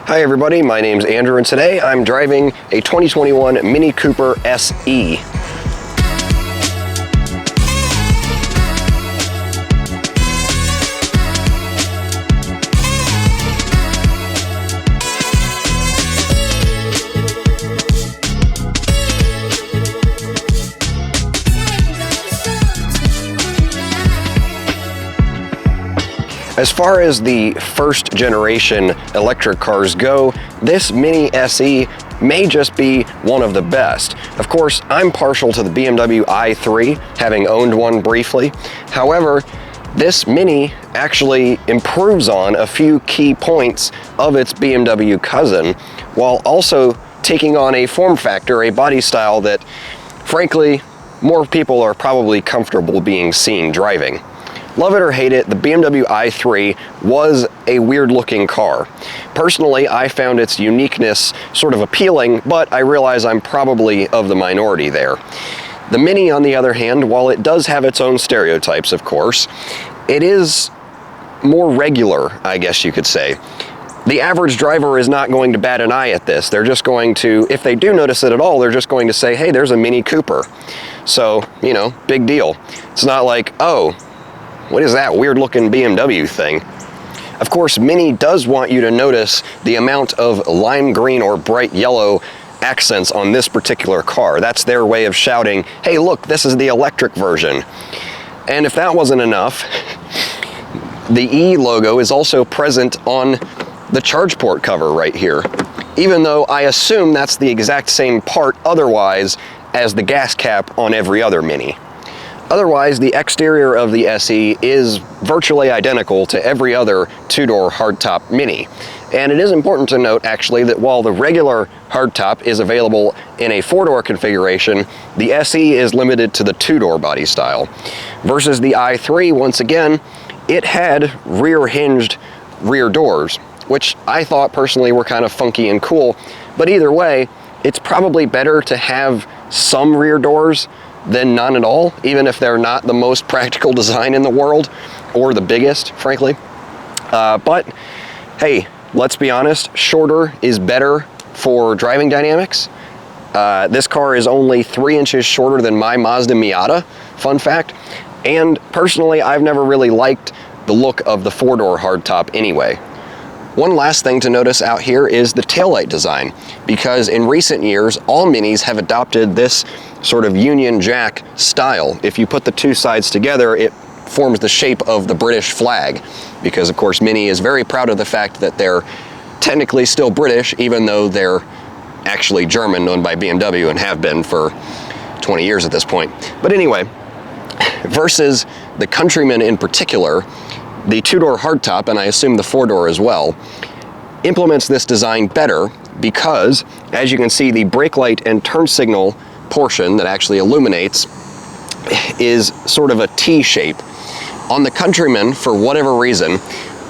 Hi everybody, my name's Andrew and today I'm driving a 2021 Mini Cooper SE. As far as the first generation electric cars go, this Mini SE may just be one of the best. Of course, I'm partial to the BMW i3, having owned one briefly. However, this Mini actually improves on a few key points of its BMW cousin, while also taking on a form factor, a body style that, frankly, more people are probably comfortable being seen driving. Love it or hate it, the BMW i3 was a weird looking car. Personally, I found its uniqueness sort of appealing, but I realize I'm probably of the minority there. The Mini, on the other hand, while it does have its own stereotypes, of course, it is more regular, I guess you could say. The average driver is not going to bat an eye at this. They're just going to, if they do notice it at all, they're just going to say, hey, there's a Mini Cooper. So, you know, big deal. It's not like, oh, what is that weird looking BMW thing? Of course, Mini does want you to notice the amount of lime green or bright yellow accents on this particular car. That's their way of shouting, hey look, this is the electric version. And if that wasn't enough, the E logo is also present on the charge port cover right here, even though I assume that's the exact same part otherwise as the gas cap on every other Mini. Otherwise, the exterior of the SE is virtually identical to every other two-door hardtop Mini. And it is important to note, actually, that while the regular hardtop is available in a four-door configuration, the SE is limited to the two-door body style. Versus the i3, once again, it had rear-hinged rear doors, which I thought personally were kind of funky and cool. But either way, it's probably better to have some rear doors than none at all, even if they're not the most practical design in the world, or the biggest, frankly. But hey, let's be honest, shorter is better for driving dynamics. This car is only 3 inches shorter than my Mazda Miata, fun fact. And personally, I've never really liked the look of the four-door hardtop anyway. One last thing to notice out here is the taillight design, because in recent years, all Minis have adopted this sort of Union Jack style. If you put the two sides together, it forms the shape of the British flag, because of course Mini is very proud of the fact that they're technically still British, even though they're actually German, owned by BMW, and have been for 20 years at this point. But anyway, versus the Countryman in particular, the two-door hardtop, and I assume the four-door as well, implements this design better because, as you can see, the brake light and turn signal portion that actually illuminates is sort of a T shape. On the Countryman, for whatever reason,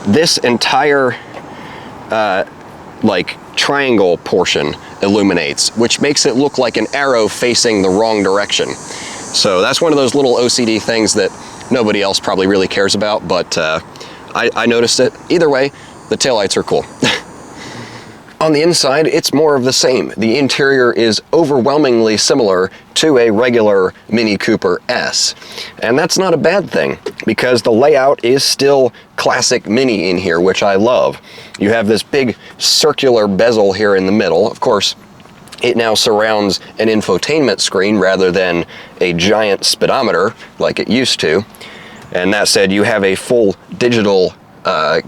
this entire like triangle portion illuminates, which makes it look like an arrow facing the wrong direction. So that's one of those little OCD things that nobody else probably really cares about, but I noticed it. Either way, the taillights are cool. On the inside, it's more of the same. The interior is overwhelmingly similar to a regular Mini Cooper S. And that's not a bad thing, because the layout is still classic Mini in here, which I love. You have this big circular bezel here in the middle. Of course, it now surrounds an infotainment screen rather than a giant speedometer like it used to. And that said, you have a full digital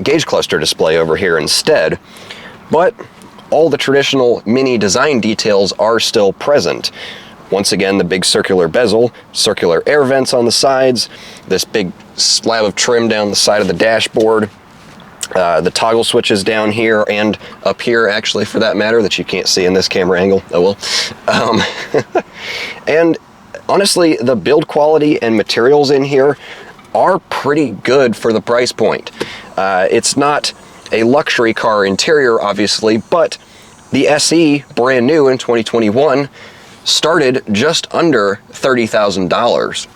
gauge cluster display over here instead. But all the traditional Mini design details are still present. Once again, the big circular bezel, circular air vents on the sides, this big slab of trim down the side of the dashboard, the toggle switches down here and up here, actually, for that matter, that you can't see in this camera angle. Oh well. And honestly, the build quality and materials in here are pretty good for the price point. It's not a luxury car interior, obviously, but the SE, brand new in 2021, started just under $30,000.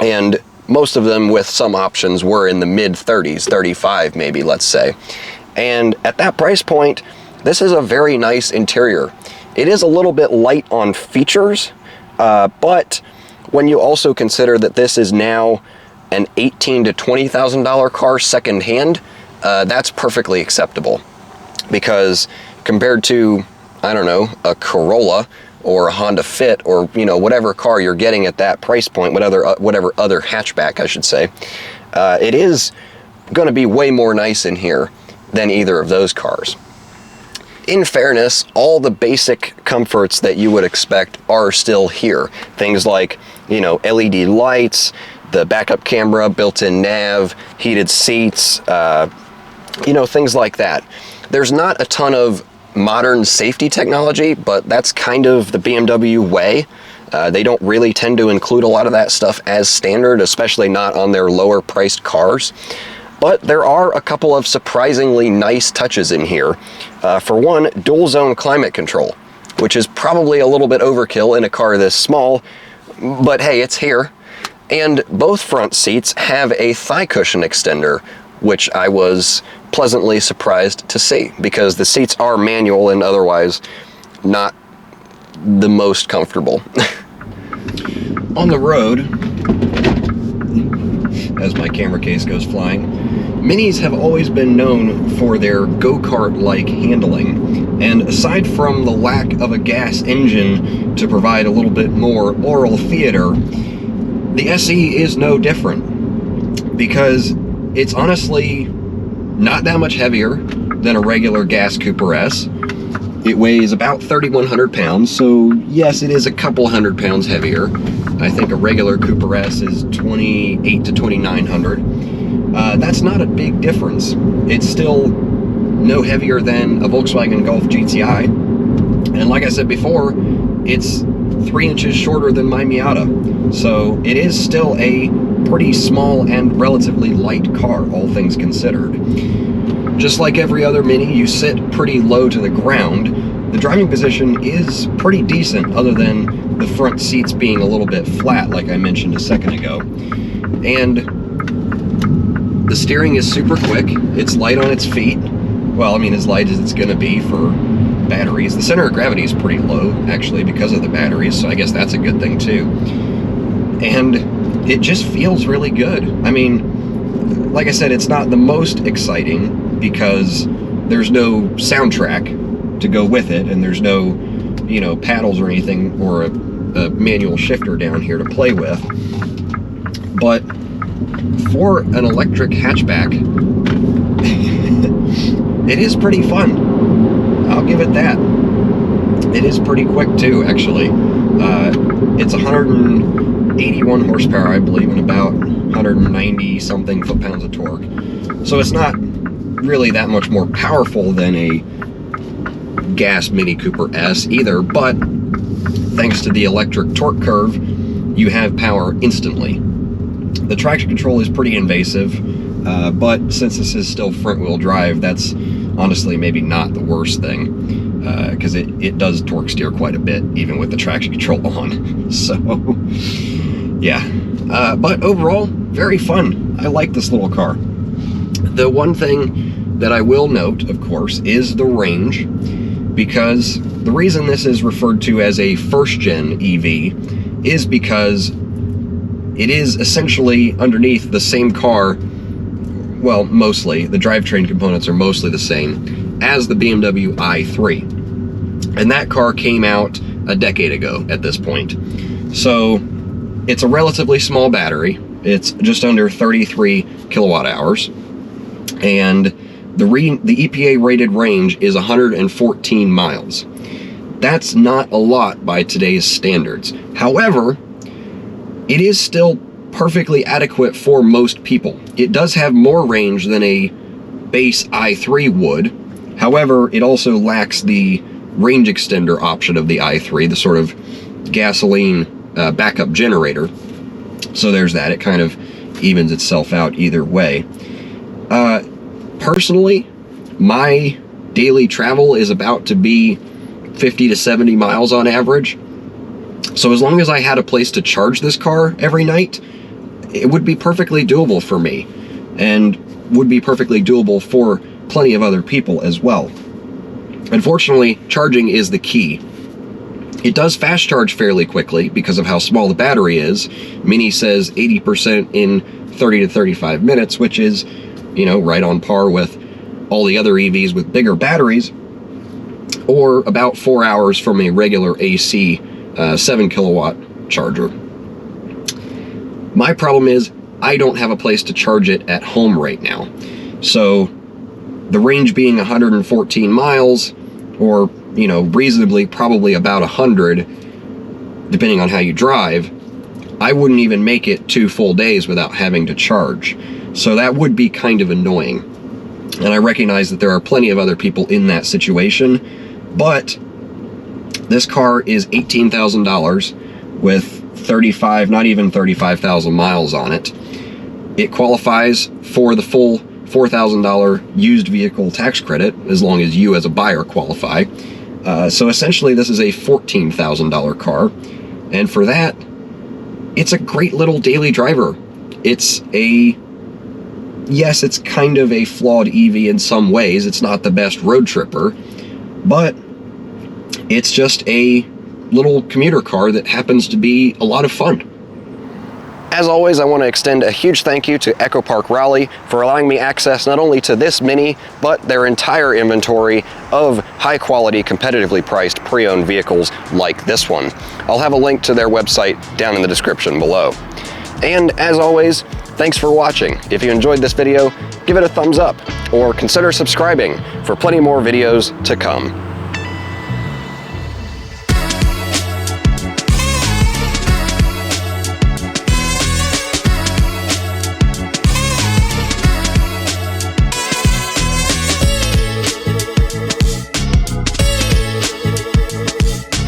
And most of them, with some options, were in the mid 30s, 35 maybe, let's say. And at that price point, this is a very nice interior. It is a little bit light on features, but when you also consider that this is now an $18,000 to $20,000 car secondhand, that's perfectly acceptable. Because compared to, I don't know, a Corolla or a Honda Fit, or whatever car you're getting at that price point, whatever other hatchback I should say, it is going to be way more nice in here than either of those cars. In fairness, all the basic comforts that you would expect are still here. Things like, LED lights, the backup camera, built-in nav, heated seats, things like that. There's not a ton of modern safety technology, but that's kind of the BMW way. They don't really tend to include a lot of that stuff as standard, especially not on their lower priced cars. But there are a couple of surprisingly nice touches in here. For one, dual zone climate control, which is probably a little bit overkill in a car this small, but hey, it's here. And both front seats have a thigh cushion extender, which I was pleasantly surprised to see, because the seats are manual and otherwise not the most comfortable. On the road, as my camera case goes flying, Minis have always been known for their go-kart-like handling, and aside from the lack of a gas engine to provide a little bit more oral theater, the SE is no different, because it's honestly not that much heavier than a regular gas Cooper S. It weighs about 3,100 pounds, so yes, it is a couple hundred pounds heavier. I think a regular Cooper S is 2,800 to 2,900. That's not a big difference. It's still no heavier than a Volkswagen Golf GTI. And like I said before, it's 3 inches shorter than my Miata. So it is still a pretty small and relatively light car, all things considered. Just like every other Mini, you sit pretty low to the ground. The driving position is pretty decent, other than the front seats being a little bit flat, like I mentioned a second ago. And the steering is super quick. It's light on its feet. Well, I mean, as light as it's going to be for batteries. The center of gravity is pretty low, actually, because of the batteries, so I guess that's a good thing, too. And it just feels really good. I mean, like I said, it's not the most exciting because there's no soundtrack to go with it, and there's no, paddles or anything, or a manual shifter down here to play with. But for an electric hatchback, it is pretty fun. I'll give it that. It is pretty quick too, actually. It's 181 horsepower, I believe, and about 190 something foot-pounds of torque. So it's not really that much more powerful than a gas Mini Cooper S either, but thanks to the electric torque curve, you have power instantly. The traction control is pretty invasive, but since this is still front-wheel drive, that's honestly maybe not the worst thing, because it does torque steer quite a bit, even with the traction control on. So, yeah. But overall, very fun. I like this little car. The one thing that I will note, of course, is the range, because the reason this is referred to as a first-gen EV is because it is essentially underneath the same car, well, mostly, the drivetrain components are mostly the same, as the BMW i3. And that car came out a decade ago at this point. So it's a relatively small battery. It's just under 33 kilowatt hours. And the EPA rated range is 114 miles. That's not a lot by today's standards. However, it is still perfectly adequate for most people. It does have more range than a base i3 would. However, it also lacks the range extender option of the i3, the sort of gasoline backup generator. So there's that. It kind of evens itself out either way. Personally, my daily travel is about to be 50 to 70 miles on average. So as long as I had a place to charge this car every night, it would be perfectly doable for me, and would be perfectly doable for plenty of other people as well. Unfortunately, charging is the key. It does fast charge fairly quickly because of how small the battery is. Mini says 80% in 30 to 35 minutes, which is, you know, right on par with all the other EVs with bigger batteries, or about 4 hours from a regular AC 7 kilowatt charger. My problem is I don't have a place to charge it at home right now. So the range being 114 miles, or, you know, reasonably probably about 100, depending on how you drive, I wouldn't even make it 2 full days without having to charge. So that would be kind of annoying. And I recognize that there are plenty of other people in that situation, but this car is $18,000 with 35, not even 35,000 miles on it. It qualifies for the full $4,000 used vehicle tax credit, as long as you as a buyer qualify. So essentially this is a $14,000 car. And for that, it's a great little daily driver. It's yes, it's kind of a flawed EV in some ways. It's not the best road tripper, but it's just a little commuter car that happens to be a lot of fun. As always, I want to extend a huge thank you to Echo Park Raleigh for allowing me access not only to this Mini, but their entire inventory of high-quality, competitively priced pre-owned vehicles like this one. I'll have a link to their website down in the description below. And as always, thanks for watching. If you enjoyed this video, give it a thumbs up, or consider subscribing for plenty more videos to come.